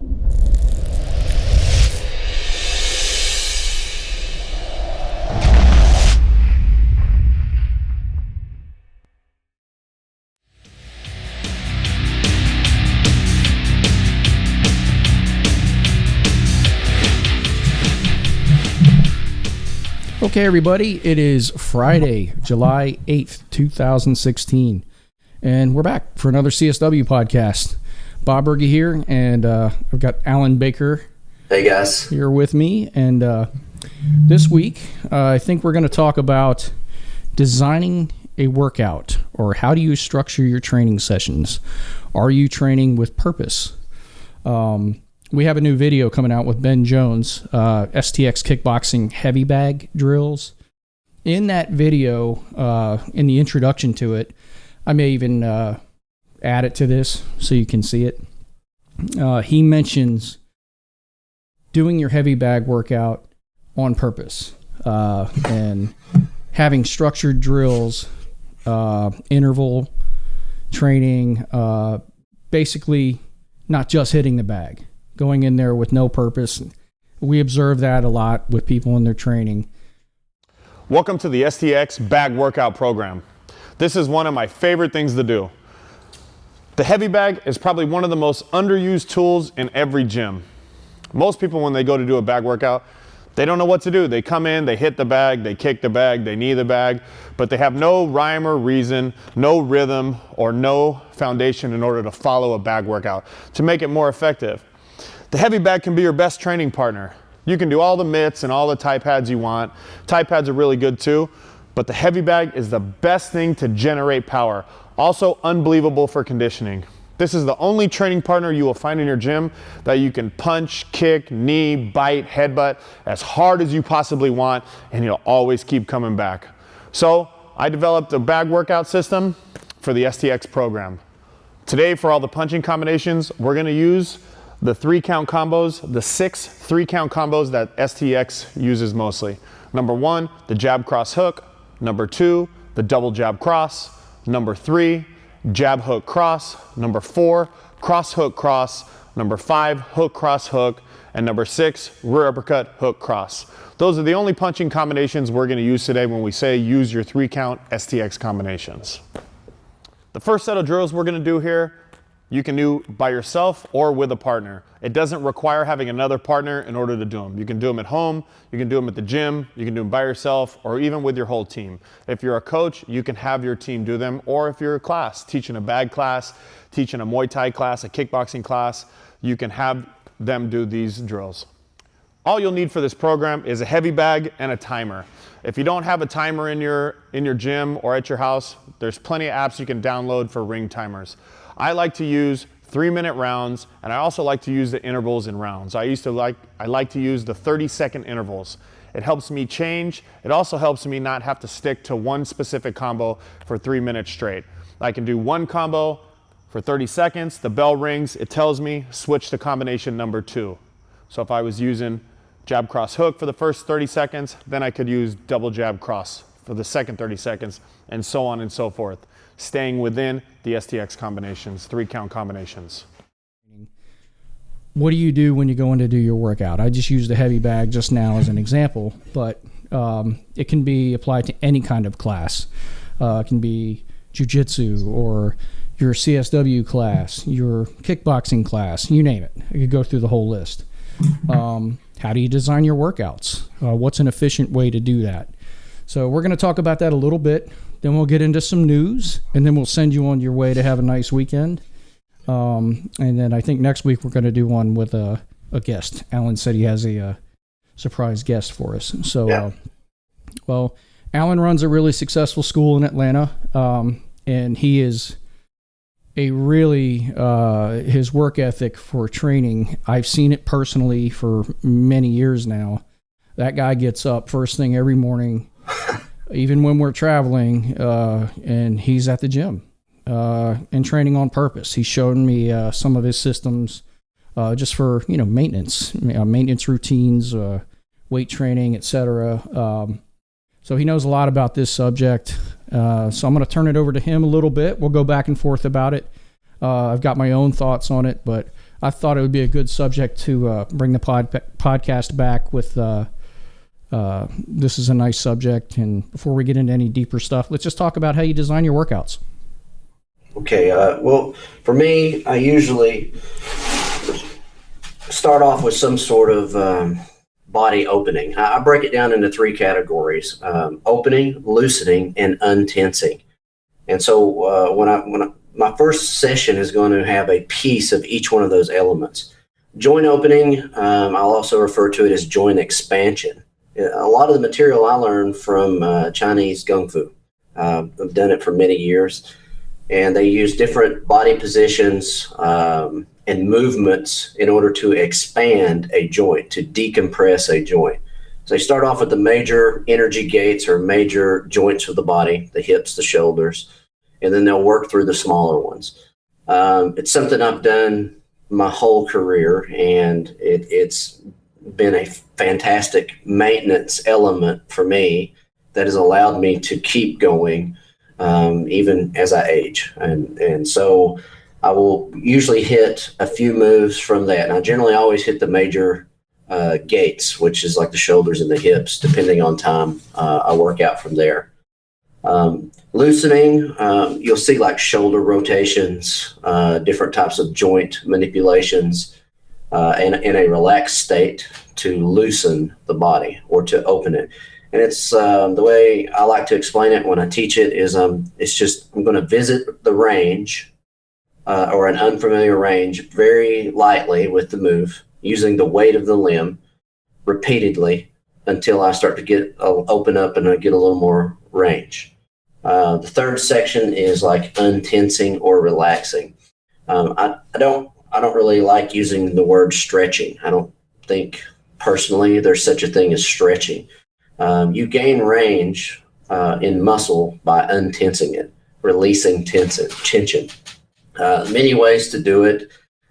Okay, everybody, it is Friday, July 8th, 2016, and we're back for another CSW podcast. Bob Berge here, and I've got Alan Baker. Hey, guys. Here with me, and this week, I think we're going to talk about designing a workout, or how do you structure your training sessions? Are you training with purpose? We have a new video coming out with Ben Jones, STX Kickboxing Heavy Bag Drills. In that video, in the introduction to it, I may even add it to this so you can see it. He mentions doing your heavy bag workout on purpose and having structured drills, interval training, basically not just hitting the bag. Going in there with no purpose. We observe that a lot with people in their training. Welcome to the STX Bag Workout Program. This is one of my favorite things to do. The heavy bag is probably one of the most underused tools in every gym. Most people, when they go to do a bag workout, they don't know what to do. They come in, they hit the bag, they kick the bag, they knee the bag, but they have no rhyme or reason, no rhythm, or no foundation in order to follow a bag workout to make it more effective. The heavy bag can be your best training partner. You can do all the mitts and all the Thigh pads you want. Thigh pads are really good too, but the heavy bag is the best thing to generate power. Also unbelievable for conditioning. This is the only training partner you will find in your gym that you can punch, kick, knee, bite, headbutt as hard as you possibly want, and you'll always keep coming back. So I developed a bag workout system for the STX program. Today, for all the punching combinations, we're gonna use the 3-count combos, the 6 3-count combos that STX uses mostly. Number 1, the jab cross hook. Number 2, the double jab cross. Number 3, jab hook cross. Number 4, cross hook cross. Number 5, hook cross hook. And number 6, rear uppercut hook cross. Those are the only punching combinations we're going to use today when we say use your 3-count STX combinations. The first set of drills we're going to do here, you can do by yourself or with a partner. It doesn't require having another partner in order to do them. You can do them at home, you can do them at the gym, you can do them by yourself, or even with your whole team. If you're a coach, you can have your team do them, or if you're a class, teaching a bag class, teaching a Muay Thai class, a kickboxing class, you can have them do these drills. All you'll need for this program is a heavy bag and a timer. If you don't have a timer in your gym or at your house, there's plenty of apps you can download for ring timers. I like to use 3-minute rounds, and I also like to use the intervals in rounds. I like to use the 30-second intervals. It helps me change. It also helps me not have to stick to one specific combo for 3 minutes straight. I can do one combo for 30 seconds, the bell rings, it tells me switch to combination number 2. So if I was using jab cross hook for the first 30 seconds, then I could use double jab cross for the second 30 seconds, and so on and so forth, staying within the STX combinations, 3-count combinations. What do you do when you go in to do your workout? I just used the heavy bag just now as an example, but it can be applied to any kind of class. It can be jiu-jitsu or your CSW class, your kickboxing class, you name it. I could go through the whole list. How do you design your workouts? What's an efficient way to do that? So we're going to talk about that a little bit. Then we'll get into some news, and then we'll send you on your way to have a nice weekend. And then I think next week we're going to do one with a guest. Alan said he has a surprise guest for us. So, well, Alan runs a really successful school in Atlanta, and he is a really, his work ethic for training, I've seen it personally for many years now. That guy gets up first thing every morning, even when we're traveling, and he's at the gym and training on purpose. He's shown me some of his systems just for, maintenance routines, weight training, etc. So he knows a lot about this subject. So I'm going to turn it over to him a little bit. We'll go back and forth about it. I've got my own thoughts on it, but I thought it would be a good subject to bring the podcast back with. This is a nice subject, and before we get into any deeper stuff, let's just talk about how you design your workouts. Okay. Well, for me, I usually start off with some sort of body opening. I break it down into three categories: opening, loosening, and untensing. And so when my first session is going to have a piece of each one of those elements. Joint opening, I'll also refer to it as joint expansion. A lot of the material I learned from Chinese Kung Fu. I've done it for many years. And they use different body positions and movements in order to expand a joint, to decompress a joint. So they start off with the major energy gates or major joints of the body, the hips, the shoulders, and then they'll work through the smaller ones. It's something I've done my whole career, and it's been a fantastic maintenance element for me that has allowed me to keep going even as I age. And so I will usually hit a few moves from that. And I generally always hit the major gates, which is like the shoulders and the hips, depending on time. I work out from there. Loosening, you'll see like shoulder rotations, different types of joint manipulations, in a relaxed state to loosen the body or to open it. And it's the way I like to explain it when I teach it is it's just I'm going to visit the range or an unfamiliar range very lightly with the move, using the weight of the limb repeatedly until I start to get open up and I get a little more range. The third section is like untensing or relaxing. I don't really like using the word stretching. I don't think personally there's such a thing as stretching. You gain range in muscle by untensing it, releasing tension. Many ways to do it.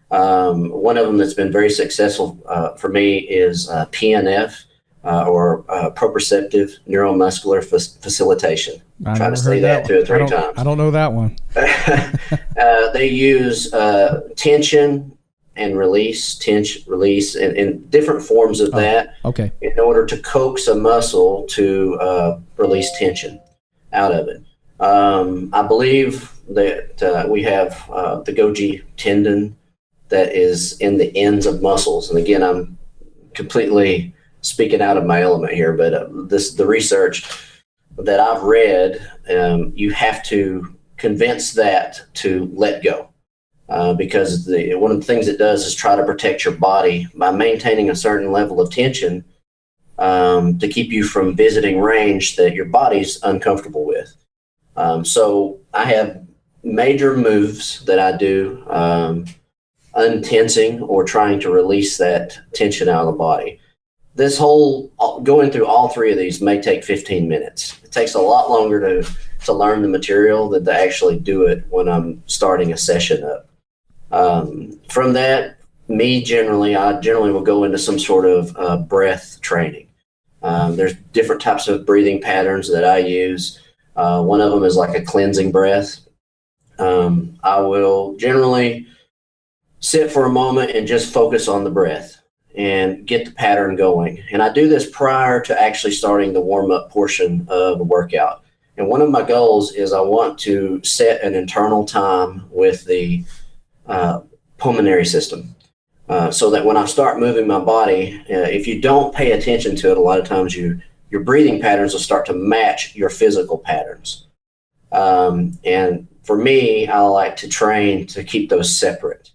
One of them that's been very successful for me is PNF, or proprioceptive neuromuscular facilitation. I'm trying to say that 2 or 3 times. I don't know that one. They use tension and release, tension, release, and different forms of that. Okay. In order to coax a muscle to release tension out of it. I believe that we have the Golgi tendon that is in the ends of muscles. And again, I'm completely speaking out of my element here, but the research that I've read, you have to convince that to let go. Because one of the things it does is try to protect your body by maintaining a certain level of tension to keep you from visiting range that your body's uncomfortable with. So I have major moves that I do, untensing or trying to release that tension out of the body. This whole going through all three of these may take 15 minutes. It takes a lot longer to learn the material than to actually do it when I'm starting a session up. From that, I generally will go into some sort of breath training. There's different types of breathing patterns that I use. One of them is like a cleansing breath. I will generally sit for a moment and just focus on the breath and get the pattern going. And I do this prior to actually starting the warm-up portion of the workout. And one of my goals is I want to set an internal time with the pulmonary system so that when I start moving my body, if you don't pay attention to it, a lot of times your breathing patterns will start to match your physical patterns. And for me, I like to train to keep those separate.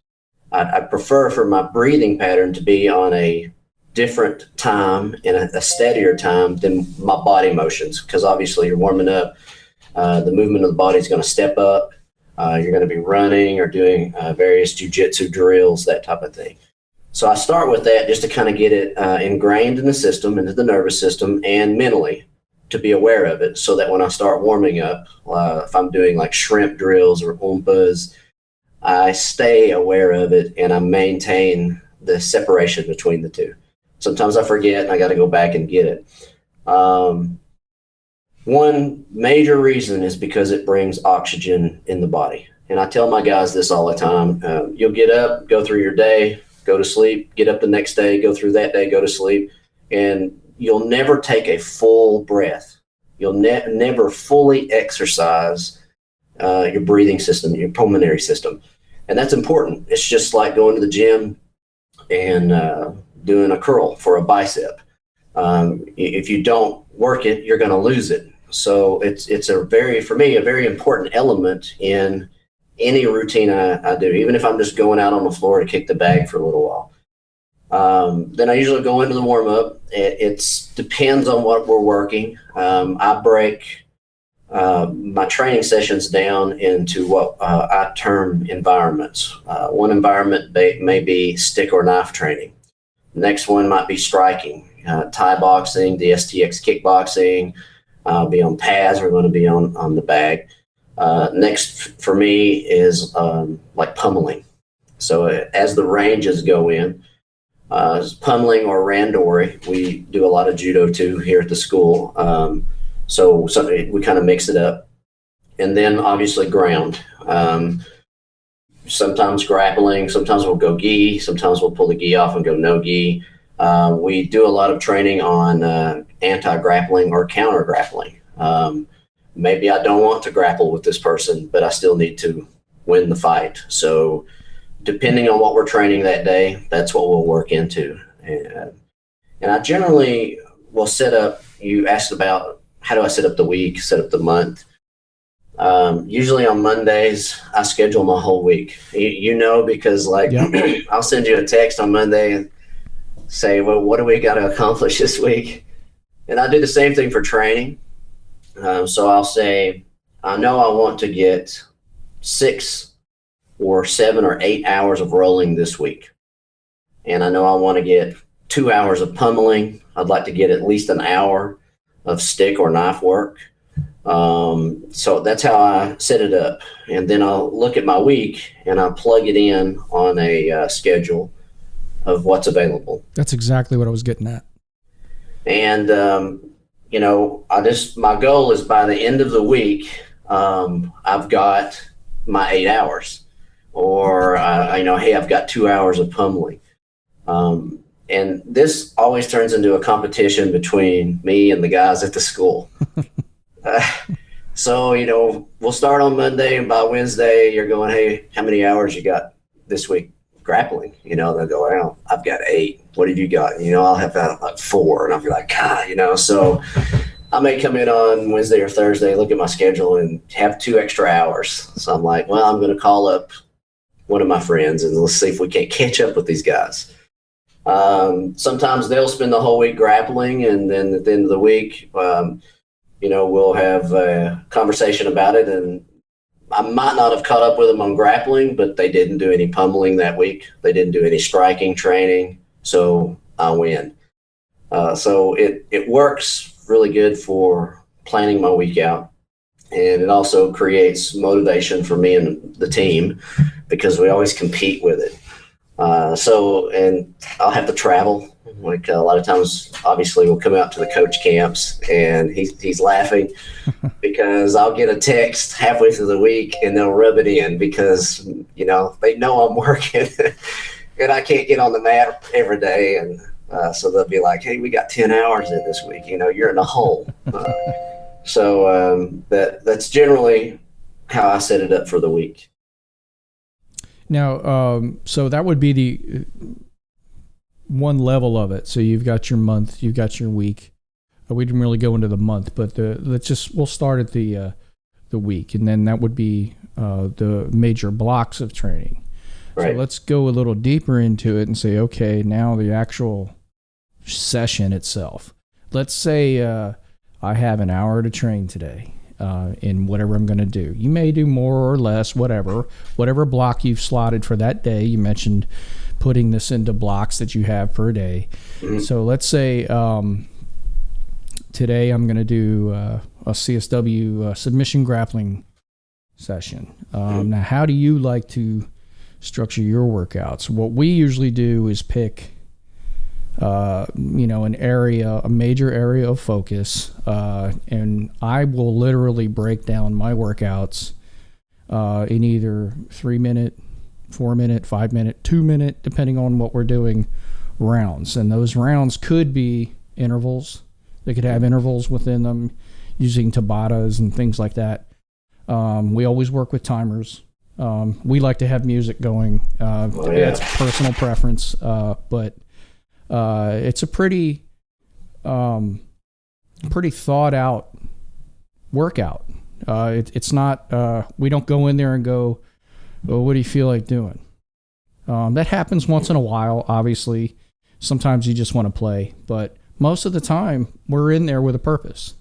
I prefer for my breathing pattern to be on a different time and a steadier time than my body motions, because obviously you're warming up. The movement of the body is going to step up. You're going to be running or doing various jiu-jitsu drills, that type of thing. So I start with that just to kind of get it ingrained in the system, into the nervous system, and mentally to be aware of it, so that when I start warming up, if I'm doing like shrimp drills or umpas, I stay aware of it and I maintain the separation between the two. Sometimes I forget and I got to go back and get it. One major reason is because it brings oxygen in the body. And I tell my guys this all the time. You'll get up, go through your day, go to sleep, get up the next day, go through that day, go to sleep, and you'll never take a full breath. You'll never fully exercise your breathing system, your pulmonary system. And that's important. It's just like going to the gym and doing a curl for a bicep. If you don't work it, you're going to lose it. So it's for me, a very important element in any routine I do, even if I'm just going out on the floor to kick the bag for a little while. Then I usually go into the warm up. It depends on what we're working. I break my training sessions down into what I term environments. One environment may be stick or knife training. The next one might be striking, Thai boxing, the STX kickboxing. I'll be on pads. We're going to be on the bag. Next for me is like pummeling. So as the ranges go in, pummeling or randori, we do a lot of judo too here at the school. So we kind of mix it up. And then obviously ground. Sometimes grappling, sometimes we'll go gi, sometimes we'll pull the gi off and go no gi. We do a lot of training on anti-grappling or counter-grappling. Maybe I don't want to grapple with this person, but I still need to win the fight. So depending on what we're training that day, that's what we'll work into. And I generally will set up, you asked about how do I set up the week, set up the month. Usually on Mondays, I schedule my whole week. Because yep. I'll send you a text on Monday and say, well, what do we got to accomplish this week? And I do the same thing for training. So I'll say, I know I want to get 6 or 7 or 8 hours of rolling this week. And I know I want to get 2 hours of pummeling. I'd like to get at least an hour of stick or knife work. So that's how I set it up. And then I'll look at my week and I'll plug it in on a schedule of what's available. That's exactly what I was getting at. And, my goal is by the end of the week, I've got my 8 hours, or, hey, I've got 2 hours of pummeling. And this always turns into a competition between me and the guys at the school. So, we'll start on Monday, and by Wednesday, you're going, hey, how many hours you got this week grappling? They'll go, well, I've got 8. What have you got? I'll have like 4. And I'll be like, so I may come in on Wednesday or Thursday, look at my schedule and have 2 extra hours. So I'm like, well, I'm going to call up one of my friends and let's see if we can't catch up with these guys. Sometimes they'll spend the whole week grappling, and then at the end of the week, we'll have a conversation about it. And I might not have caught up with them on grappling, but they didn't do any pummeling that week. They didn't do any striking training, so I win. So it works really good for planning my week out. And it also creates motivation for me and the team because we always compete with it. And I'll have to travel. Like a lot of times, obviously, we'll come out to the coach camps, and he's laughing because I'll get a text halfway through the week, and they'll rub it in because they know I'm working, and I can't get on the mat every day, and so they'll be like, "Hey, we got 10 hours in this week. You're in a hole." So that's generally how I set it up for the week. Now, so that would be the one level of it. So you've got your month, you've got your week. We didn't really go into the month, but we'll start at the week, and then that would be the major blocks of training. Right. So let's go a little deeper into it and say, okay, now the actual session itself. Let's say I have an hour to train today. In whatever I'm going to do. You may do more or less, whatever block you've slotted for that day. You mentioned putting this into blocks that you have per day. Mm-hmm. So let's say today I'm going to do a CSW submission grappling session. Now, how do you like to structure your workouts? What we usually do is pick a major area of focus, and I will literally break down my workouts in either 3 minute, 4 minute, 5 minute, 2 minute, depending on what we're doing, rounds. And those rounds could be intervals. They could have intervals within them using Tabatas and things like that. We always work with timers. We like to have music going. It's personal preference, but it's a pretty thought out workout. It's not, we don't go in there and go, well, what do you feel like doing? That happens once in a while, obviously. Sometimes you just want to play, but most of the time we're in there with a purpose.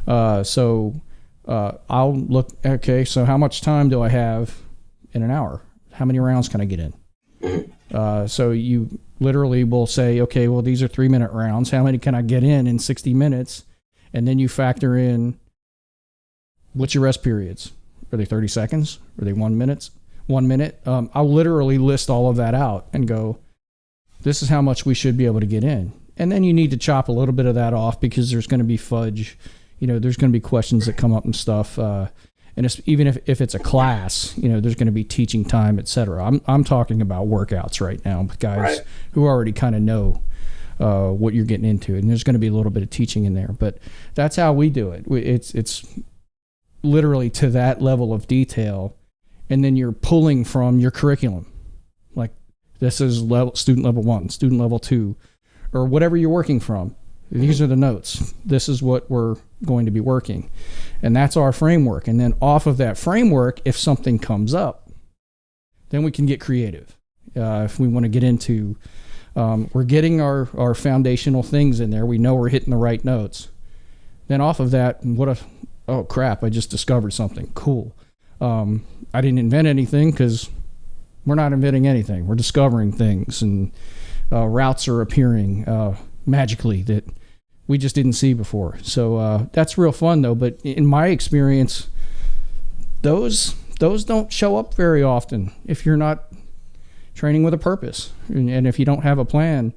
So I'll look, okay, so how much time do I have in an hour? How many rounds can I get in? So you literally will say, okay, well, these are 3-minute rounds. How many can I get in 60 minutes? And then you factor in, what's your rest periods? Are they 30 seconds? Are they 1 minute? 1 minute? I'll literally list all of that out and go, this is how much we should be able to get in. And then you need to chop a little bit of that off because there's going to be fudge. There's going to be questions that come up and stuff. And even if it's a class, there's going to be teaching time, et cetera. I'm talking about workouts right now with guys who already kind of know what you're getting into. And there's going to be a little bit of teaching in there. But that's how we do it. It's literally to that level of detail. And then you're pulling from your curriculum. Like, this is student level 1, student level 2, or whatever you're working from. These are the notes. This is what we're going to be working. And that's our framework. And then off of that framework, if something comes up, then we can get creative. If we want to get into, we're getting our foundational things in there. We know we're hitting the right notes. Then off of that, oh crap, I just discovered something. Cool. I didn't invent anything because we're not inventing anything. We're discovering things, and routes are appearing magically that we just didn't see before. So that's real fun, though. But in my experience, those don't show up very often if you're not training with a purpose. And if you don't have a plan,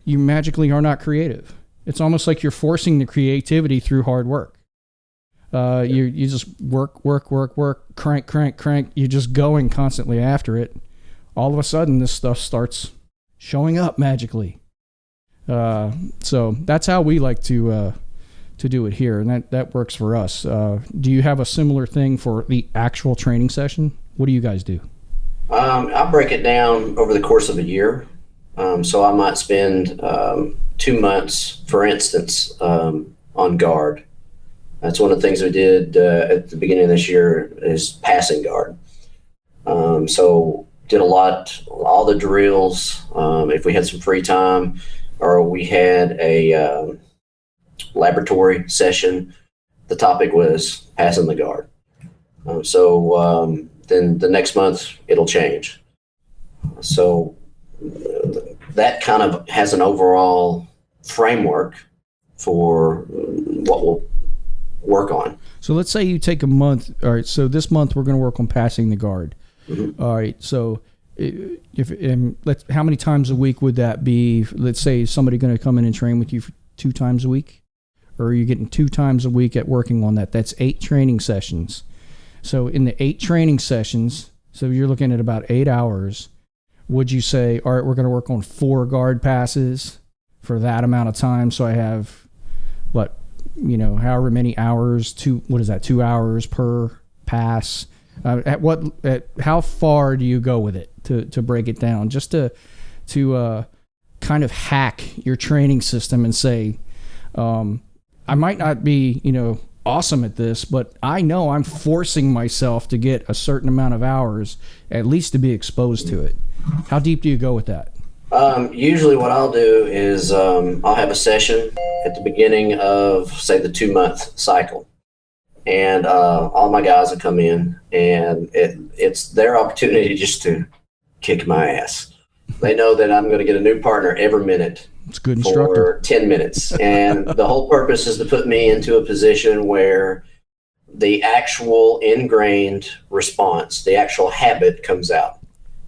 you magically are not creative. It's almost like you're forcing the creativity through hard work. You just work, crank. You're just going constantly after it. All of a sudden, this stuff starts showing up magically. So that's how we like to do it here, and that works for us. Do you have a similar thing for the actual training session? What do you guys do? I break it down over the course of a year. So I might spend 2 months, for instance, on guard. That's one of the things we did at the beginning of this year is passing guard. So did all the drills. If we had some free time or we had a laboratory session, the topic was passing the guard. So then the next month it'll change. So that kind of has an overall framework for what we'll work on. So let's say you take a month. All right. So this month we're going to work on passing the guard. Mm-hmm. All right. So how many times a week would that be? Let's say somebody going to come in and train with you for 2 times a week, or are you getting 2 times a week at working on that? That's 8 training sessions. So in the 8 training sessions, so you're looking at about 8 hours. Would you say, all right, we're going to work on 4 guard passes for that amount of time? So I have however many hours, 2 hours per pass. How far do you go with it to break it down, just to kind of hack your training system and say, I might not be, awesome at this, but I know I'm forcing myself to get a certain amount of hours at least to be exposed to it. How deep do you go with that? Usually what I'll do is I'll have a session at the beginning of, say, the 2-month cycle. And all my guys will come in, and it's their opportunity just to kick my ass. They know that I'm going to get a new partner every minute. It's a good instructor. For 10 minutes. And the whole purpose is to put me into a position where the actual ingrained response, the actual habit comes out.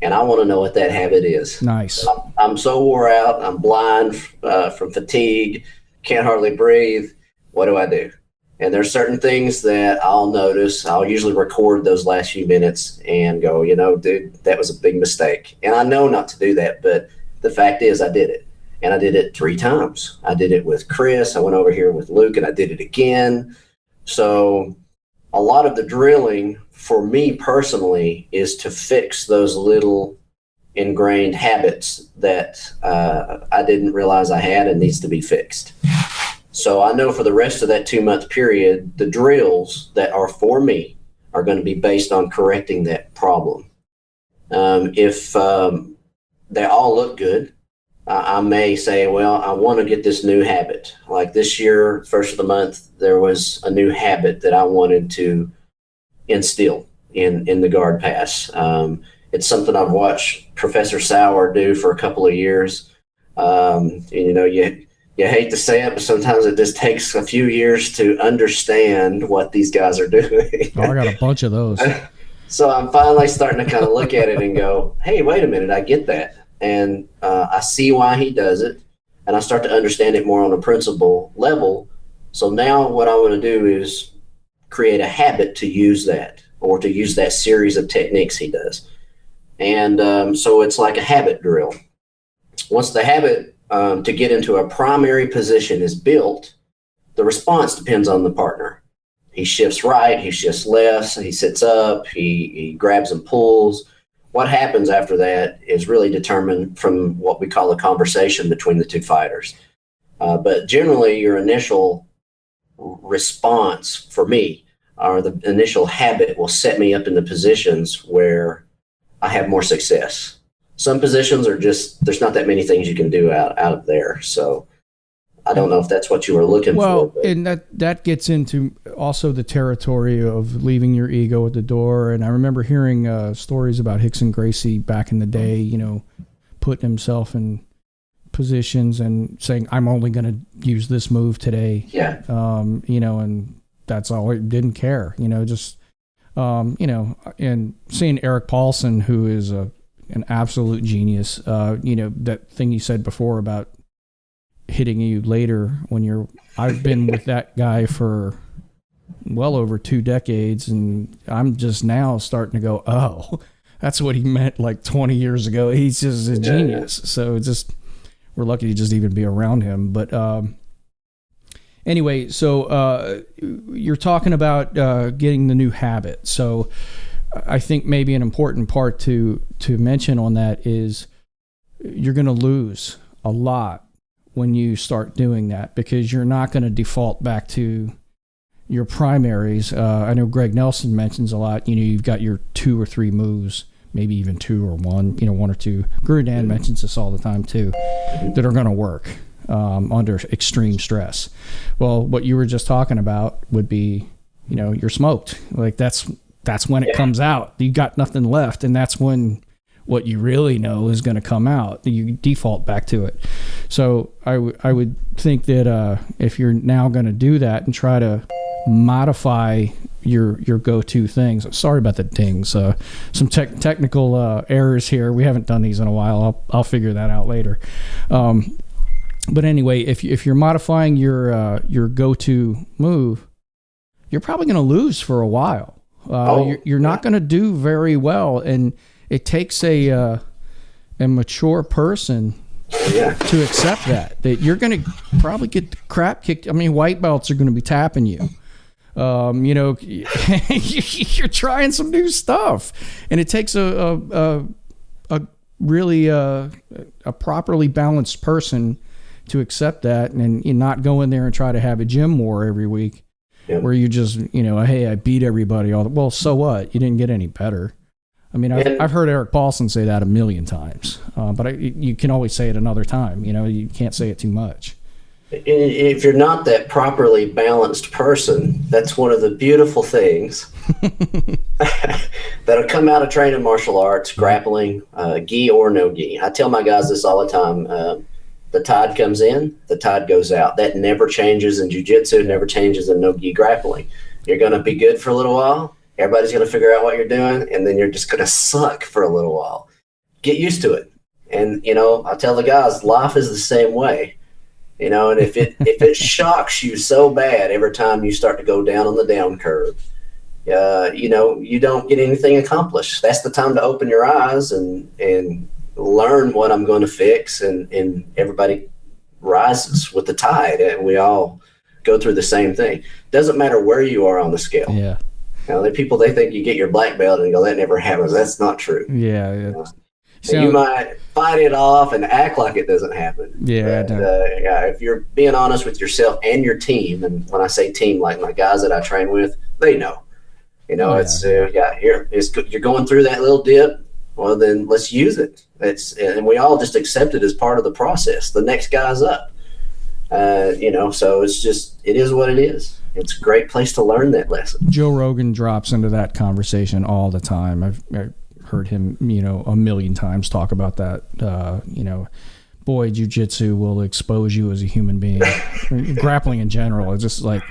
And I want to know what that habit is. Nice. I'm so wore out. I'm blind from fatigue. Can't hardly breathe. What do I do? And there's certain things that I'll notice. I'll usually record those last few minutes and go, dude, that was a big mistake. And I know not to do that, but the fact is I did it. And I did it 3 times. I did it with Chris. I went over here with Luke, and I did it again. So a lot of the drilling for me personally is to fix those little ingrained habits that I didn't realize I had and needs to be fixed. So I know for the rest of that 2-month period, the drills that are for me are going to be based on correcting that problem. If they all look good, I may say, well, I want to get this new habit. Like this year, first of the month, there was a new habit that I wanted to instill in the guard pass. It's something I've watched Professor Sauer do for a couple of years. You hate to say it, but sometimes it just takes a few years to understand what these guys are doing. Oh, I got a bunch of those. So I'm finally starting to kind of look at it and go, hey, wait a minute, I get that. And I see why he does it, and I start to understand it more on a principle level. So now what I want to do is create a habit to use that, or to use that series of techniques he does. And so it's like a habit drill. Once the habit to get into a primary position is built, the response depends on the partner. He shifts right, he shifts left, he sits up, he grabs and pulls. What happens after that is really determined from what we call a conversation between the 2 fighters. But generally, your initial response for me, or the initial habit, will set me up in the positions where I have more success. Some positions are just, there's not that many things you can do out of there. So I don't know if that's what you were looking for. Well, and that gets into also the territory of leaving your ego at the door. And I remember hearing stories about Rickson Gracie back in the day, putting himself in positions and saying, I'm only going to use this move today. Yeah. And that's all. He didn't care, and seeing Eric Paulson, who is an absolute genius, that thing you said before about hitting you later when I've been with that guy for well over 2 decades, and I'm just now starting to go, oh, that's what he meant like 20 years ago. He's just a genius. So we're lucky to just even be around him. But anyway, so you're talking about getting the new habit. So I think maybe an important part to mention on that is you're going to lose a lot when you start doing that, because you're not going to default back to your primaries. I know Greg Nelson mentions a lot, you've got your 2 or 3 moves, maybe even 2 or 1, 1 or 2. Grudan mentions this all the time too, that are going to work under extreme stress. Well, what you were just talking about would be, you're smoked. Like that's when it comes out. You got nothing left, and that's when what you really know is going to come out. You default back to it. So I would think that if you're now going to do that and try to modify your go-to things. Sorry about the dings. Some technical errors here. We haven't done these in a while. I'll figure that out later. But anyway, if you're modifying your go-to move, you're probably going to lose for a while. You're not going to do very well, and it takes a mature person to accept that you're going to probably get the crap kicked. I mean, white belts are going to be tapping you. You're trying some new stuff, and it takes a really a properly balanced person to accept that, and you not go in there and try to have a gym war every week, where you just hey, I beat everybody. Well, so what? You didn't get any better. I mean, I've heard Eric Paulson say that 1,000,000 times, but you can always say it another time. You can't say it too much. If you're not that properly balanced person, that's one of the beautiful things that'll come out of training martial arts, grappling, gi or no gi. I tell my guys this all the time. The tide comes in, the tide goes out. That never changes in jiu-jitsu, never changes in no gi grappling. You're going to be good for a little while. Everybody's going to figure out what you're doing, and then you're just going to suck for a little while. Get used to it. And, I tell the guys, life is the same way. You know, and if it shocks you so bad every time you start to go down on the down curve, you know, you don't get anything accomplished. That's the time to open your eyes and learn what I'm going to fix, and everybody rises with the tide, and we all go through the same thing. Doesn't matter where you are on the scale. Yeah. You know, the people, they think you get your black belt and go, that never happens. That's not true. Yeah. You know? So, you might fight it off and act like it doesn't happen. Yeah. But, if you're being honest with yourself and your team, and when I say team, like my guys that I train with, they know. You know, you're going through that little dip. Well, then let's use it. And we all just accept it as part of the process. The next guy's up. You know, so it is what it is. It's a great place to learn that lesson. Joe Rogan drops into that conversation all the time. I've heard him, you know, a million times talk about that. You know, boy, jiu-jitsu will expose you as a human being. Grappling in general, it's just like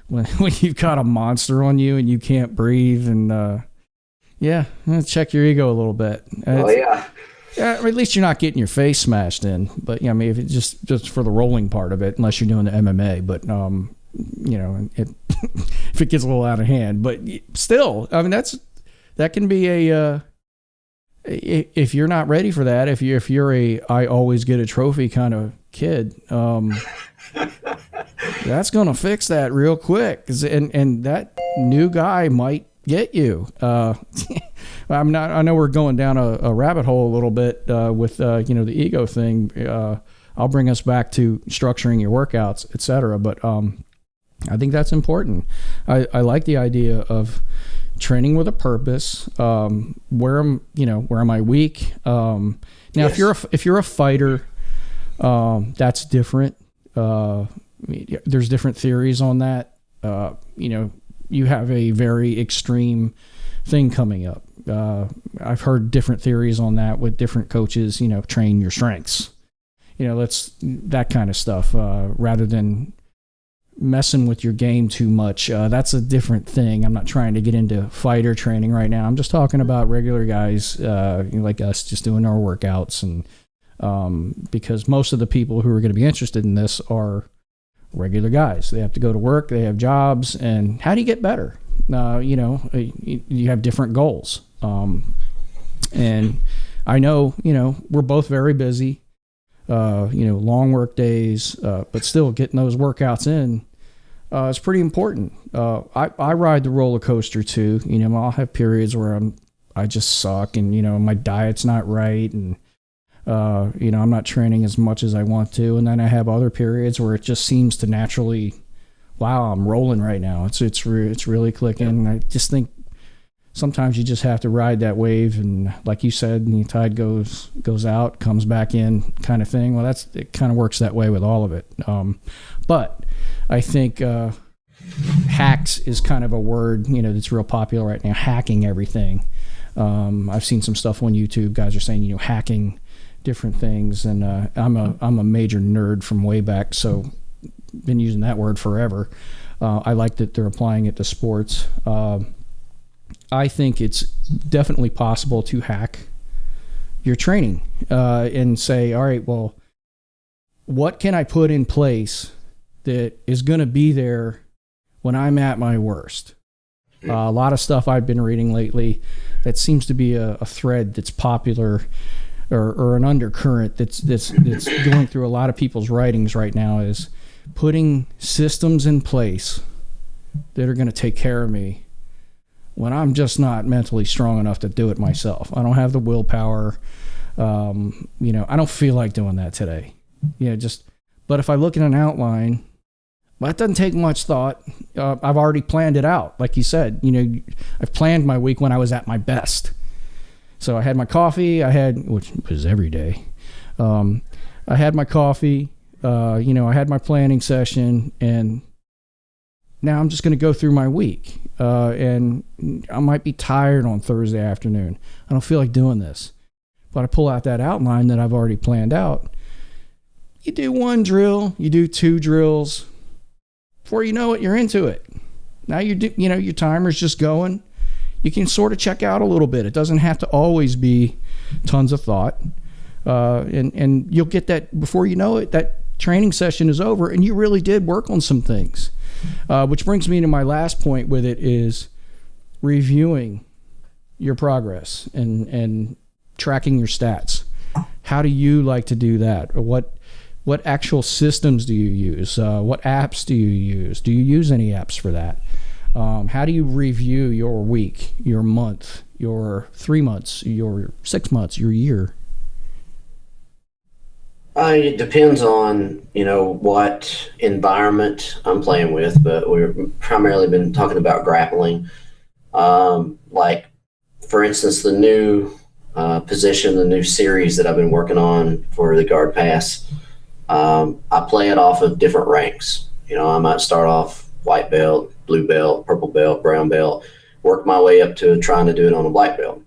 when you've got a monster on you and you can't breathe, and check your ego a little bit. Yeah, or at least you're not getting your face smashed in. But yeah, I mean, if it's just for the rolling part of it, unless you're doing the MMA. But you know, if it gets a little out of hand, but still, I mean, that can be a if you're not ready for that, if you're a I always get a trophy kind of kid, that's gonna fix that real quick. And that new guy might get you. I know we're going down a rabbit hole a little bit with you know, the ego thing. I'll bring us back to structuring your workouts, etc. But I think that's important. I like the idea of training with a purpose. Where am I weak? Now, yes. if you're a fighter, that's different. There's different theories on that. You know, you have a very extreme thing coming up. I've heard different theories on that with different coaches. You know, train your strengths. You know, that kind of stuff, rather than messing with your game too much. That's a different thing. I'm not trying to get into fighter training right now. I'm just talking about regular guys like us, just doing our workouts. And because most of the people who are going to be interested in this are regular guys. They have to go to work, they have jobs, and how do you get better? You know, you have different goals. And I know, you know, we're both very busy. You know, long work days, but still getting those workouts in is pretty important. I ride the roller coaster too. You know, I'll have periods where I just suck, and you know, my diet's not right, and you know, I'm not training as much as I want to. And then I have other periods where it just seems to naturally, wow, I'm rolling right now. It's really clicking. Yeah. I just think sometimes you just have to ride that wave, and like you said, the tide goes out, comes back in, kind of thing. Well, it kind of works that way with all of it. But I think hacks is kind of a word, you know, that's real popular right now. Hacking everything. I've seen some stuff on YouTube. Guys are saying, you know, hacking different things, and I'm a major nerd from way back, so been using that word forever. I like that they're applying it to sports. I think it's definitely possible to hack your training and say, all right, well, what can I put in place that is going to be there when I'm at my worst? A lot of stuff I've been reading lately that seems to be a thread that's popular, or an undercurrent that's going through a lot of people's writings right now, is putting systems in place that are going to take care of me when I'm just not mentally strong enough to do it myself. I don't have the willpower. You know, I don't feel like doing that today. You know, but if I look at an outline, well, that doesn't take much thought. I've already planned it out. Like you said, you know, I've planned my week when I was at my best. So I had my coffee, which was every day. I had my coffee, you know, I had my planning session, and now I'm just going to go through my week. And I might be tired on Thursday afternoon. I don't feel like doing this. But I pull out that outline that I've already planned out. You do one drill, you do two drills. Before you know it, you're into it. Now you know, your timer's just going. You can sort of check out a little bit. It doesn't have to always be tons of thought. And you'll get that, before you know it, that training session is over and you really did work on some things. Which brings me to my last point with it is reviewing your progress and tracking your stats. How do you like to do that? Or what actual systems do you use? What apps do you use? Do you use any apps for that? How do you review your week, your month, your 3 months, your 6 months, your year? It depends on, what environment I'm playing with, but we've primarily been talking about grappling. Like, for instance, the new position, the new series that I've been working on for the guard pass, I play it off of different ranks. I might start off white belt, blue belt, purple belt, brown belt, work my way up to trying to do it on a black belt.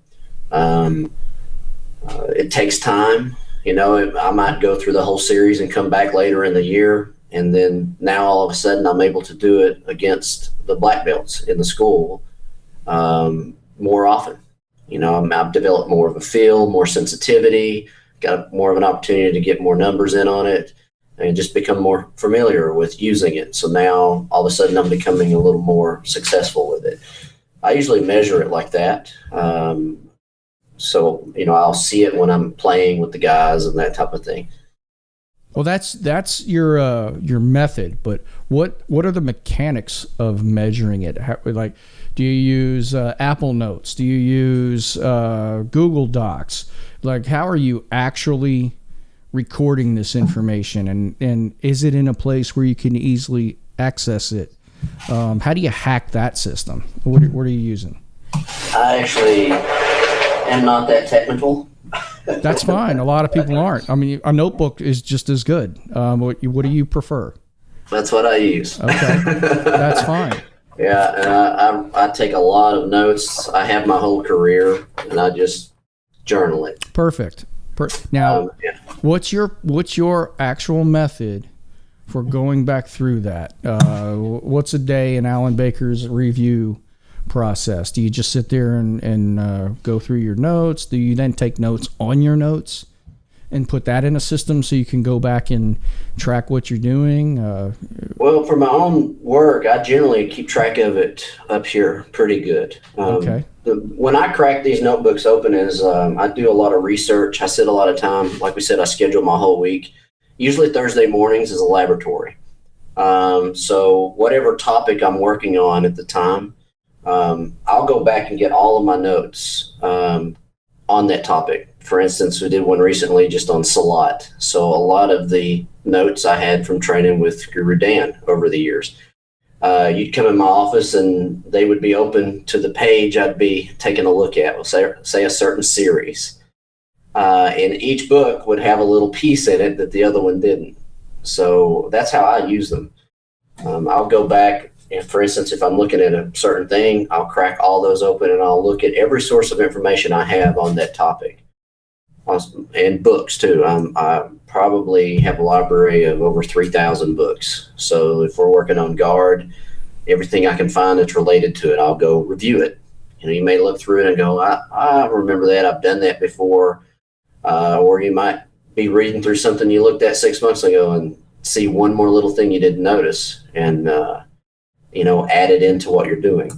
It takes time. I might go through the whole series and come back later in the year, and then now all of a sudden I'm able to do it against the black belts in the school more often. I've developed more of a feel, more sensitivity, got more of an opportunity to get more numbers in on it, and just become more familiar with using it. So now all of a sudden I'm becoming a little more successful with it. I usually measure it like that. So, I'll see it when I'm playing with the guys and that type of thing. Well, that's your method, but what are the mechanics of measuring it? Do you use Apple Notes? Do you use Google Docs? How are you actually recording this information, and is it in a place where you can easily access it? How do you hack that system? What are you using? I actually am not that technical. That's fine. A lot of people aren't. I mean, a notebook is just as good. What do you prefer? That's what I use. Okay, that's fine. Yeah, I take a lot of notes. I have my whole career, and I just journal it. Perfect. Now, what's your actual method for going back through that? What's a day in Alan Baker's review process? Do you just sit there and go through your notes? Do you then take notes on your notes and put that in a system so you can go back and track what you're doing? Well, for my own work, I generally keep track of it up here pretty good. Okay. When I crack these notebooks open is I do a lot of research. I sit a lot of time. Like we said, I schedule my whole week. Usually Thursday mornings is a laboratory. So whatever topic I'm working on at the time, I'll go back and get all of my notes on that topic. For instance, we did one recently just on Salat. So a lot of the notes I had from training with Guru Dan over the years. You'd come in my office and they would be open to the page I'd be taking a look at, say a certain series. And each book would have a little piece in it that the other one didn't. So that's how I use them. I'll go back, and for instance, if I'm looking at a certain thing, I'll crack all those open and I'll look at every source of information I have on that topic. And books too. I probably have a library of over 3,000 books. So if we're working on guard, everything I can find that's related to it, I'll go review it. You may look through it and go, I remember that. I've done that before. Or you might be reading through something you looked at 6 months ago and see one more little thing you didn't notice and, add it into what you're doing.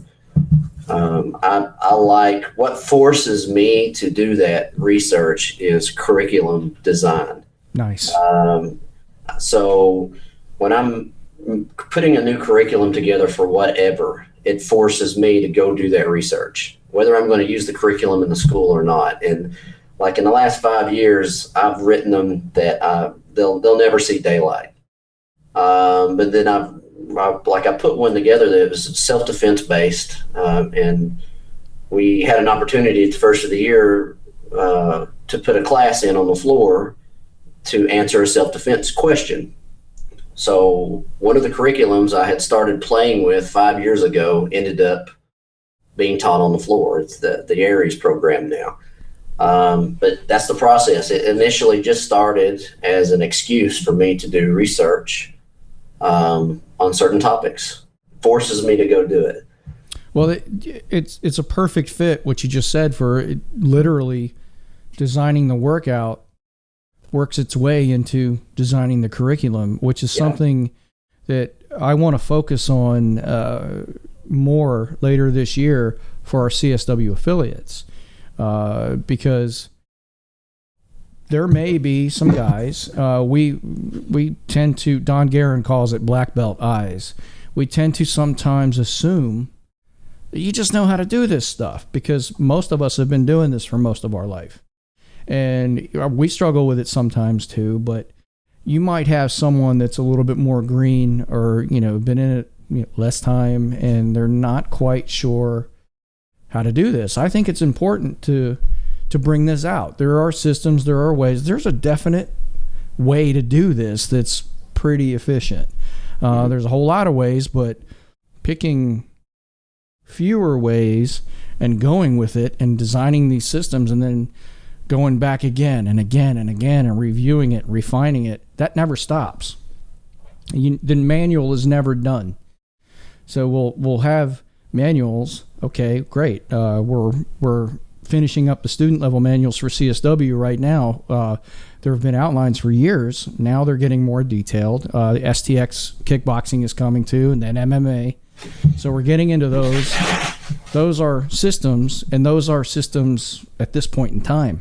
I like what forces me to do that research is curriculum design. Nice. So when I'm putting a new curriculum together for whatever, it forces me to go do that research, whether I'm going to use the curriculum in the school or not. And like in the last 5 years, I've written them that they'll never see daylight. But then I put one together that was self-defense based, and we had an opportunity at the first of the year to put a class in on the floor to answer a self-defense question. So one of the curriculums I had started playing with 5 years ago ended up being taught on the floor. It's the Aries program now. But that's the process. It initially just started as an excuse for me to do research on certain topics. Forces me to go do it. Well, it's a perfect fit, what you just said, for literally designing the workout works its way into designing the curriculum, which is something that I want to focus on more later this year for our CSW affiliates, because there may be some guys, we tend to, Don Guerin calls it black belt eyes. We tend to sometimes assume that you just know how to do this stuff because most of us have been doing this for most of our life. And we struggle with it sometimes too, but you might have someone that's a little bit more green or, been in it less time and they're not quite sure how to do this. I think it's important to bring this out. There are systems, there are ways. There's a definite way to do this that's pretty efficient. There's a whole lot of ways, but picking fewer ways and going with it and designing these systems and then going back again and again and again and reviewing it, refining it, that never stops. The manual is never done. So we'll have manuals. Okay, great. We're finishing up the student level manuals for CSW right now. There have been outlines for years. Now they're getting more detailed. The STX kickboxing is coming too, and then MMA. So we're getting into those. Those are systems, and those are systems at this point in time.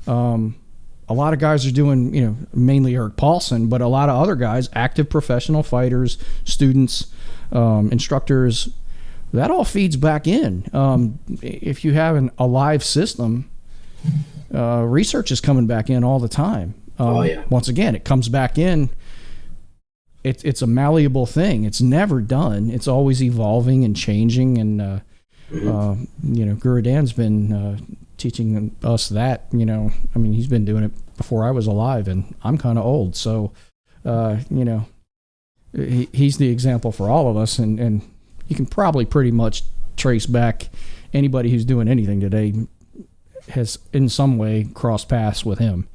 A lot of guys are doing, mainly Eric Paulson, but a lot of other guys, active professional fighters, students, instructors, that all feeds back in. If you have a live system, research is coming back in all the time. Once again, it comes back in. It's a malleable thing. It's never done. It's always evolving and changing. And, Guru Dan's been teaching us that, he's been doing it before I was alive and I'm kind of old. So, he's the example for all of us. And you can probably pretty much trace back anybody who's doing anything today has in some way crossed paths with him.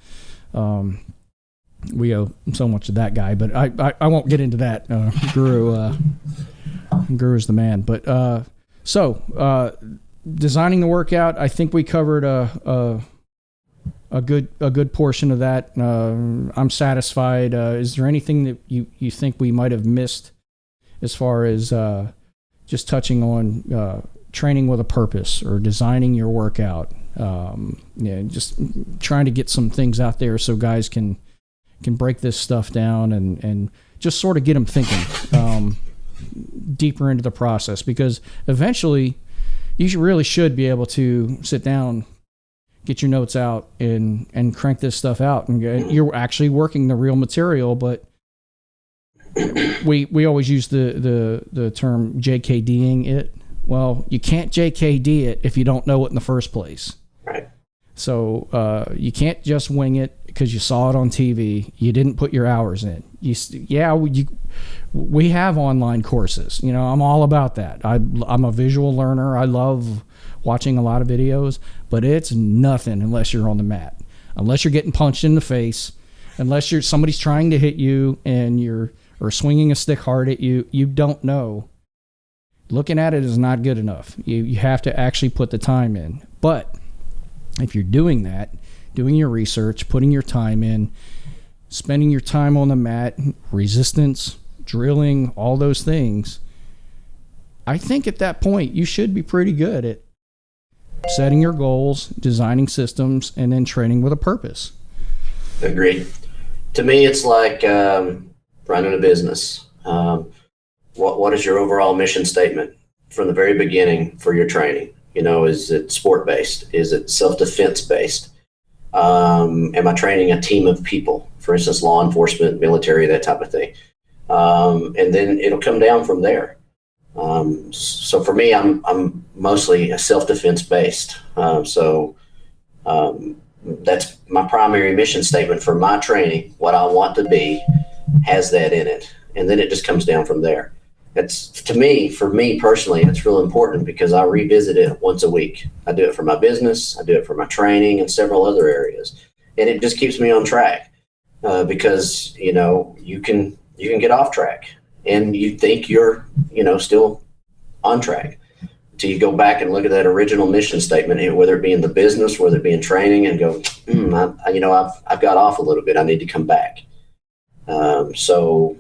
We owe so much to that guy, but I won't get into that. Guru's the man. But designing the workout, I think we covered a good portion of that. I'm satisfied. Is there anything that you think we might have missed as far as just touching on training with a purpose or designing your workout? Just trying to get some things out there so guys can break this stuff down and just sort of get them thinking deeper into the process, because eventually you really should be able to sit down, get your notes out and crank this stuff out, and you're actually working the real material. But we always use the term JKDing it. Well, you can't JKD it if you don't know it in the first place. Right. So you can't just wing it because you saw it on TV. You didn't put your hours in. We have online courses. I'm all about that. I'm a visual learner. I love watching a lot of videos, but it's nothing unless you're on the mat, unless you're getting punched in the face, unless somebody's trying to hit you or swinging a stick hard at you. You don't know. Looking at it is not good enough. You have to actually put the time in. But if you're doing that, doing your research, putting your time in, spending your time on the mat, resistance, drilling, all those things, I think at that point you should be pretty good at setting your goals, designing systems, and then training with a purpose. Agreed. To me, it's like running a business. What is your overall mission statement from the very beginning for your training? Is it sport-based? Is it self-defense based? Am I training a team of people? For instance, law enforcement, military, that type of thing. And then it'll come down from there. So for me, I'm mostly self-defense based. That's my primary mission statement for my training. What I want to be has that in it. And then it just comes down from there. For me personally, it's real important because I revisit it once a week. I do it for my business. I do it for my training and several other areas. And it just keeps me on track because, you can get off track and you think you're, still on track. till you go back and look at that original mission statement, and whether it be in the business, whether it be in training, and go, I've got off a little bit. I need to come back. So,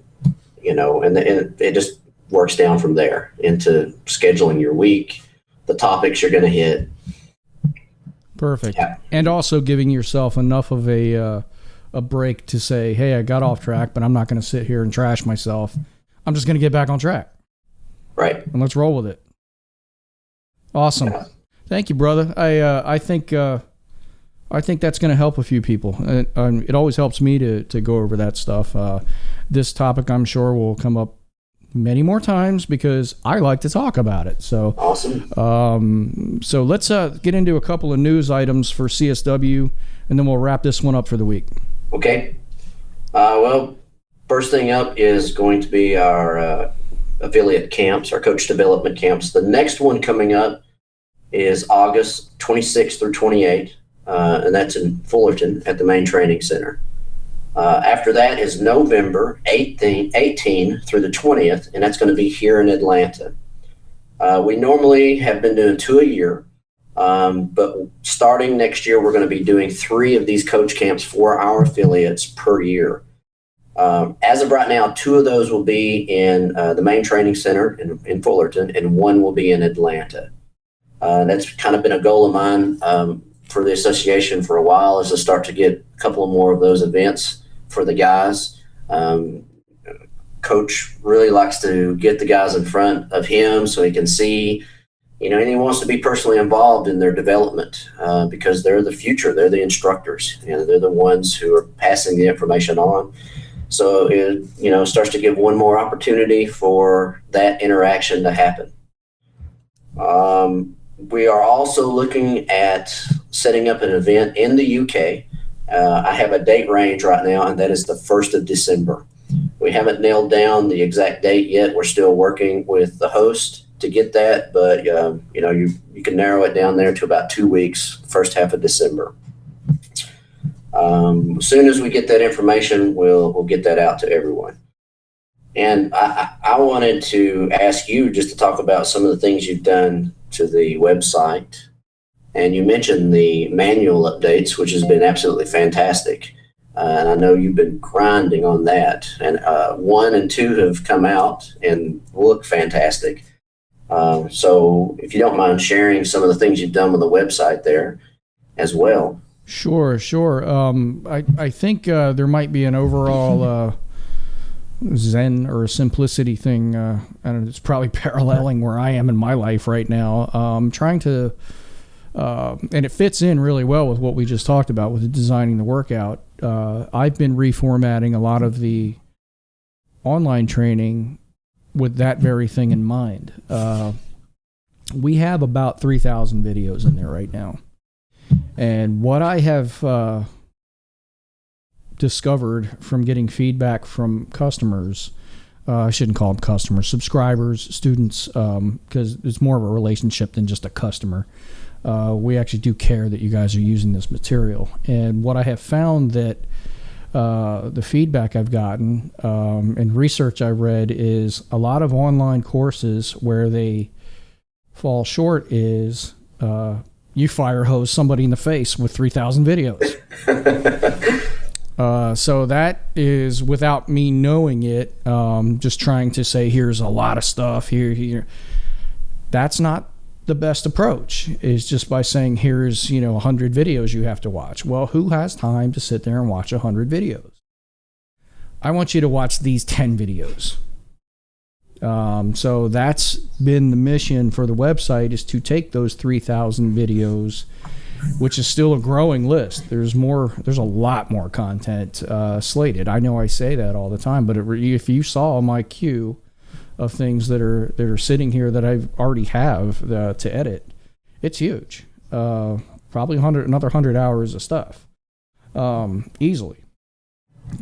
and it just works down from there into scheduling your week, the topics you're going to hit. Perfect. Yeah. And also giving yourself enough of a break to say, hey, I got off track, but I'm not going to sit here and trash myself. I'm just going to get back on track. Right. And let's roll with it. Awesome. Yeah. Thank you, brother. I think that's going to help a few people. It always helps me to go over that stuff. This topic, I'm sure, will come up many more times because I like to talk about it. So awesome. So let's get into a couple of news items for CSW, and then we'll wrap this one up for the week. Okay. Well, first thing up is going to be our affiliate camps, our coach development camps. The next one coming up is August 26th through 28th, and that's in Fullerton at the main training center. After that is November 18 through the 20th, and that's going to be here in Atlanta. We normally have been doing 2 a year, but starting next year, we're going to be doing 3 of these coach camps for our affiliates per year. As of right now, 2 of those will be in the main training center in Fullerton, and 1 will be in Atlanta. That's kind of been a goal of mine for the association for a while, is to start to get a couple of more of those events for the guys. Coach really likes to get the guys in front of him so he can see, and he wants to be personally involved in their development because they're the future. They're the instructors, and they're the ones who are passing the information on. So it, starts to give one more opportunity for that interaction to happen. We are also looking at setting up an event in the UK. I have a date range right now, and that is the 1st of December. We haven't nailed down the exact date yet. We're still working with the host to get that, but you can narrow it down there to about 2 weeks, first half of December. As soon as we get that information, we'll get that out to everyone. And I wanted to ask you just to talk about some of the things you've done to the website. And you mentioned the manual updates, which has been absolutely fantastic. And I know you've been grinding on that. And 1 and 2 have come out and look fantastic. So if you don't mind sharing some of the things you've done on the website there as well. Sure. I think there might be an overall Zen or simplicity thing, and it's probably paralleling where I am in my life right now. Trying to, and it fits in really well with what we just talked about with designing the workout. I've been reformatting a lot of the online training with that very thing in mind. We have about 3,000 videos in there right now. And what I have discovered from getting feedback from customers, I shouldn't call them customers, subscribers, students, because it's more of a relationship than just a customer. We actually do care that you guys are using this material. And what I have found that the feedback I've gotten and research I read is a lot of online courses where they fall short is you fire hose somebody in the face with 3,000 videos. So that is without me knowing it, just trying to say, here's a lot of stuff here. That's not the best approach, is just by saying, here's, 100 videos you have to watch. Well, who has time to sit there and watch 100 videos? I want you to watch these 10 videos. So that's been the mission for the website, is to take those 3,000 videos, which is still a growing list. There's a lot more content slated. I know I say that all the time, but if you saw my queue of things that are sitting here that I already have to edit, it's huge. Probably another 100 hours of stuff, easily.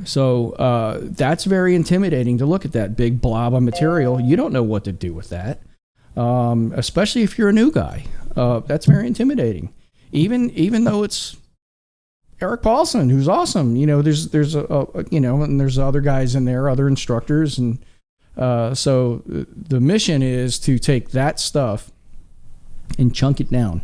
So that's very intimidating to look at that big blob of material. You don't know what to do with that, especially if you're a new guy. That's very intimidating. Even though it's Eric Paulson, who's awesome, there's and there's other guys in there, other instructors, and so the mission is to take that stuff and chunk it down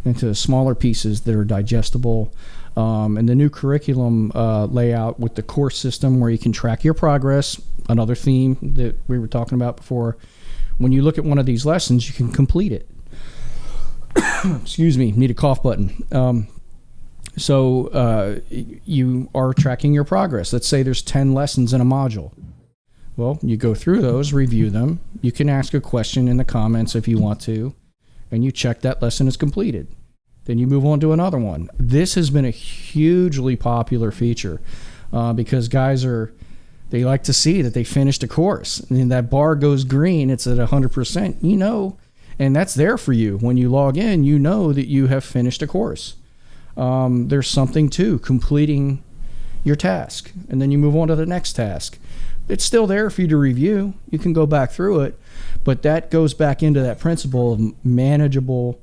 into smaller pieces that are digestible. And the new curriculum layout with the course system where you can track your progress, another theme that we were talking about before. When you look at one of these lessons, you can complete it. Excuse me, need a cough button. So you are tracking your progress. Let's say there's 10 lessons in a module. Well, you go through those, review them. You can ask a question in the comments if you want to, and you check that lesson is completed. Then you move on to another one. This has been a hugely popular feature because guys they like to see that they finished a course. And that bar goes green, it's at 100%, and that's there for you. When you log in, you know that you have finished a course. There's something to completing your task, and then you move on to the next task. It's still there for you to review. You can go back through it, but that goes back into that principle of manageable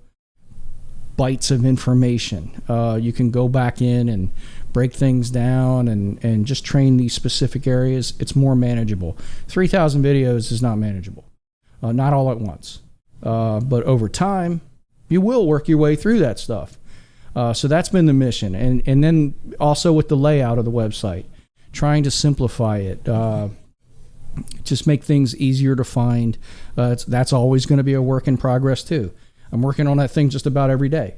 bites of information. You can go back in and break things down and just train these specific areas. It's more manageable. 3,000 videos is not manageable, not all at once. But over time, you will work your way through that stuff. So that's been the mission. And then also with the layout of the website, trying to simplify it, just make things easier to find. That's always going to be a work in progress too. I'm working on that thing just about every day.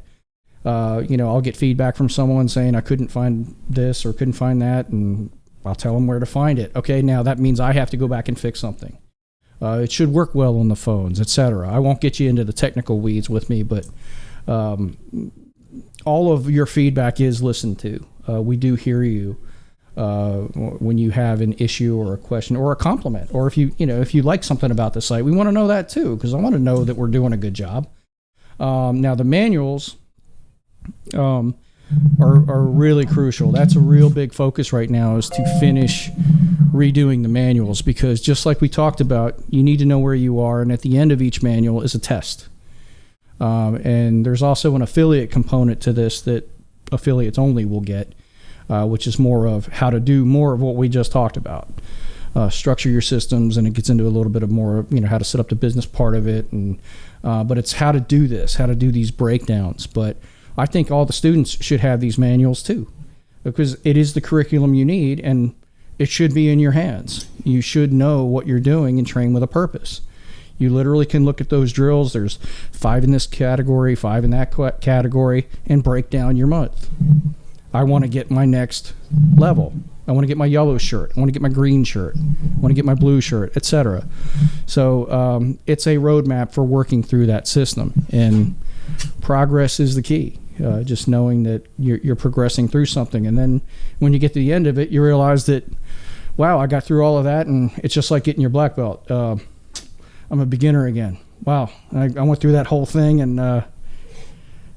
I'll get feedback from someone saying I couldn't find this or couldn't find that, and I'll tell them where to find it. Okay, now that means I have to go back and fix something. It should work well on the phones, etc. I won't get you into the technical weeds with me, but all of your feedback is listened to. We do hear you when you have an issue or a question or a compliment, or if you like something about the site, we want to know that too, because I want to know that we're doing a good job. Now the manuals are really crucial. That's a real big focus right now, is to finish redoing the manuals, because just like we talked about, you need to know where you are, and at the end of each manual is a test. And there's also an affiliate component to this that affiliates only will get, which is more of how to do more of what we just talked about. Structure your systems, and it gets into a little bit of more, how to set up the business part of it, and but it's how to do this, how to do these breakdowns. But I think all the students should have these manuals too, because it is the curriculum you need, and it should be in your hands. You should know what you're doing and train with a purpose. You literally can look at those drills. There's 5 in this category, 5 in that category, and break down your month. I want to get my next level. I want to get my yellow shirt. I want to get my green shirt. I want to get my blue shirt, etc. So it's a roadmap for working through that system, and progress is the key. Just knowing that you're progressing through something, and then when you get to the end of it, you realize that, wow, I got through all of that, and it's just like getting your black belt. I'm a beginner again. Wow, I went through that whole thing, and now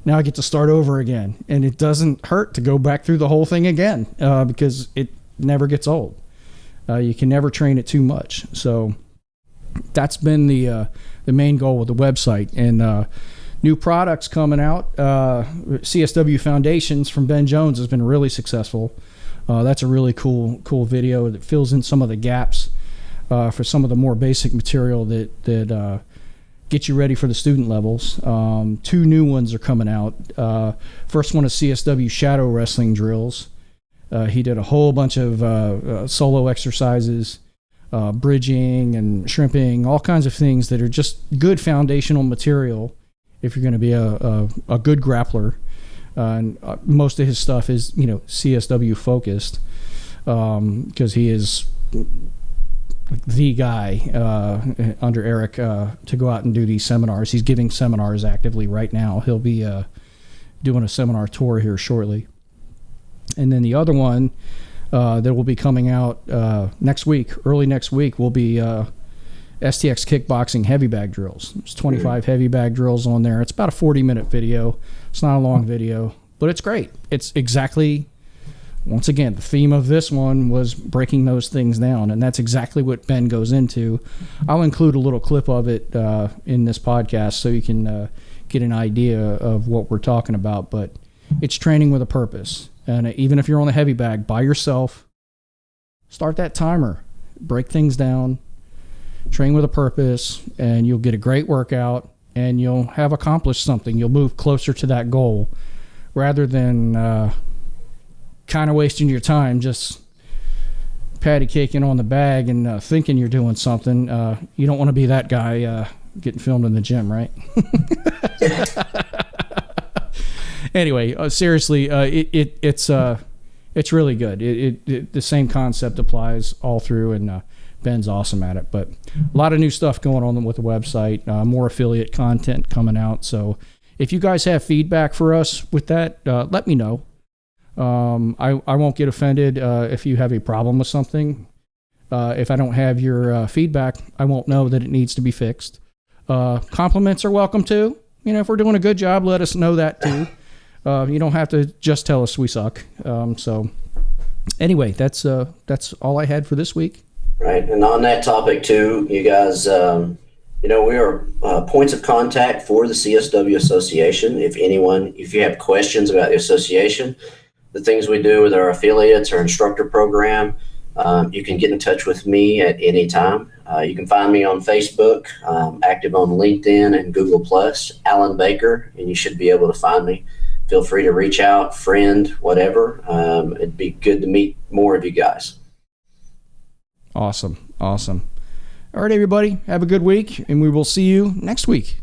I get to start over again. And it doesn't hurt to go back through the whole thing again, because it never gets old. You can never train it too much. So that's been the main goal with the website. And new products coming out. CSW Foundations from Ben Jones has been really successful. That's a really cool video that fills in some of the gaps for some of the more basic material that get you ready for the student levels. 2 new ones are coming out. First one is CSW Shadow Wrestling Drills. He did a whole bunch of solo exercises, bridging and shrimping, all kinds of things that are just good foundational material if you're going to be a good grappler. And most of his stuff is CSW focused, because he is the guy under Eric to go out and do these seminars. He's giving seminars actively right now. He'll be doing a seminar tour here shortly. And then the other one that will be coming out next week, early next week, will be STX kickboxing heavy bag drills. There's 25 heavy bag drills on there. It's about a 40-minute video. It's not a long video, but it's great. It's exactly, once again, the theme of this one was breaking those things down, and that's exactly what Ben goes into. I'll include a little clip of it in this podcast so you can get an idea of what we're talking about, but it's training with a purpose. And even if you're on the heavy bag by yourself, start that timer, break things down, train with a purpose, and you'll get a great workout and you'll have accomplished something. You'll move closer to that goal rather than kind of wasting your time just patty caking on the bag and thinking you're doing something. You don't want to be that guy getting filmed in the gym, right? Anyway, seriously, it's really good. The same concept applies all through, and Ben's awesome at it. But a lot of new stuff going on with the website, more affiliate content coming out. So if you guys have feedback for us with that, let me know. I won't get offended if you have a problem with something. If I don't have your feedback, I won't know that it needs to be fixed. Compliments are welcome too. You know, if we're doing a good job, let us know that too. You don't have to just tell us we suck. So anyway, that's all I had for this week. Right. And on that topic too, you guys, we are points of contact for the CSW Association. If you have questions about the association, the things we do with our affiliates, our instructor program, you can get in touch with me at any time. You can find me on Facebook, active on LinkedIn and Google+, Alan Baker, and you should be able to find me. Feel free to reach out, friend, whatever. It'd be good to meet more of you guys. Awesome. All right, everybody, have a good week, and we will see you next week.